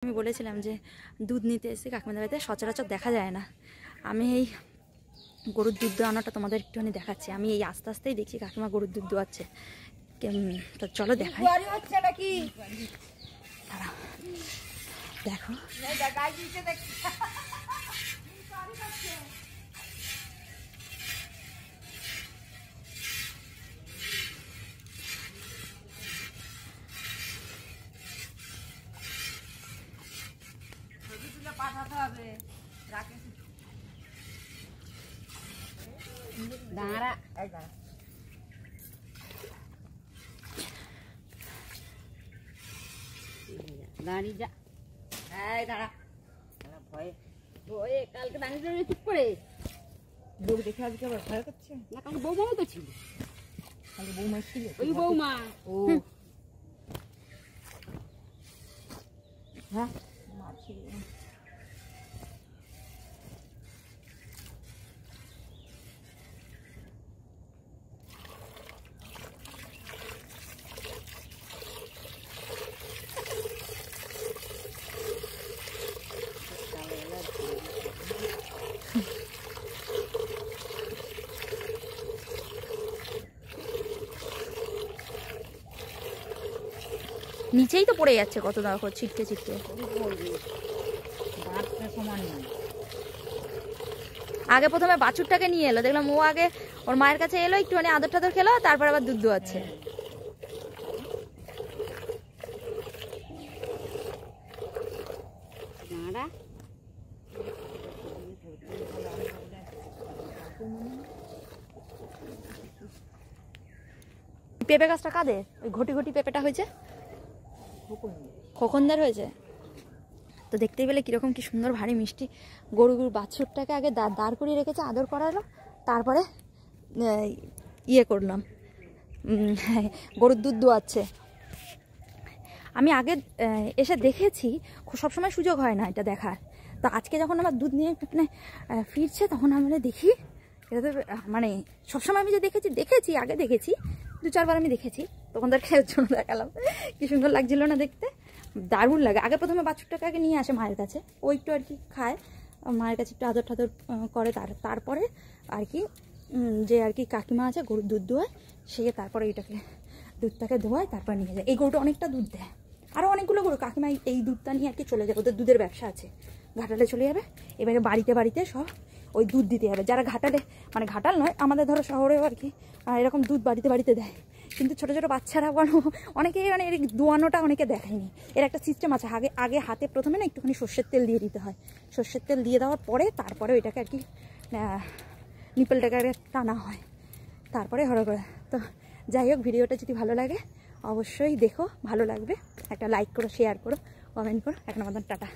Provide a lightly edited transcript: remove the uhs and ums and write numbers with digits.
আমি বলেছিলাম যে দুধ নিতে এসে কাকিমাদের বাড়িতে সচরাচর দেখা যায় না। আমি এই গরুর দুধ দোয়ানোটা তোমাদের একটুখানি দেখাচ্ছি। আমি এই আস্তে আস্তেই দেখছি কাকিমা গরুর দুধ দোয়াচ্ছে। তো চলো দেখাই। দেখো পাঠাতে হবে দাঁড়া দাঁড়িয়ে যা। এই দাঁড়া ভয়ে ভয়ে কালকে দাঁড়িয়ে দাঁড়িয়ে চুপ করে লোক দেখে আজকে আবার ভয় করছে না। কালকে বৌমাও তো ছিল, কালকে বৌমা ছিল, ওই বৌমা। ও হ্যাঁ মা ছিল। নিচেই তো পড়ে যাচ্ছে কত দেখো ছিটকে ছিটকে। আগে প্রথমে বাছুরটাকে নিয়ে এলো, দেখলাম ও আগে ওর মায়ের কাছে এলো, একটুখানি আদর টাদর খেলো, তারপর আবার দুধ দোয়াচ্ছে। পেঁপে গাছটা কাদের? ওই ঘটি ঘটি পেঁপেটা হয়েছে, খোকনদার হয়েছে। তো দেখতেই পেলে কিরকম কি সুন্দর ভারী মিষ্টি। গরুর বাছুরটাকে আগে দাঁড় করিয়ে রেখেছে, আদর করালো, তারপরে ইয়ে করলাম, গরুর দুধ দোয়াচ্ছে। আমি আগে এসে দেখেছি, সবসময় সুযোগ হয় না এটা দেখার। তো আজকে যখন আমার দুধ নিয়ে ফিরছে তখন আমরা দেখি এটা তো মানে সবসময় আমি যে দেখেছি আগে দেখেছি 2-4 বার আমি দেখেছি, তখন তার খেয়ার জন্য দেখালাম। কি সুন্দর লাগছিল না দেখতে, দারুণ লাগে। আগে প্রথমে বাছুরটাকে আগে নিয়ে আসে মায়ের কাছে, ও একটু আর কি খায়, মায়ের কাছে একটু আদর টাদর করে, তারপরে আর কি যে আর কি কাকিমা আছে গরুর দুধ দোয়ায়, সে তারপরে এইটাকে দুধটাকে ধোয়ায়, তারপর নিয়ে যায়। এই গরুটা অনেকটা দুধ দেয়, আরও অনেকগুলো গরু। কাকিমা এই দুধটা নিয়ে আর কি চলে যাবে, ওদের দুধের ব্যবসা আছে, ঘাটালে চলে যাবে। এবারে বাড়িতে বাড়িতে সব ওই দুধ দিতে হবে। যারা ঘাটালে, মানে ঘাটাল নয়, আমাদের ধরো শহরেও আর কি এরকম দুধ বাড়িতে বাড়িতে দেয়, কিন্তু ছোটো ছোটো বাচ্চারা অনেকে মানে এর দোয়ানোটা অনেকে দেখায়নি। এর একটা সিস্টেম আছে, আগে হাতে প্রথমে না একটুখানি সর্ষের তেল দিয়ে দিতে হয়। সর্ষের তেল দিয়ে দেওয়ার পরে তারপরে ওইটাকে আর কি নিপলটাকে টানা হয়, তারপরে হলো করে। তো যাই হোক, ভিডিওটা যদি ভালো লাগে অবশ্যই দেখো, ভালো লাগবে, একটা লাইক করো, শেয়ার করো, কমেন্ট করো। এখন আমাদের টাটা।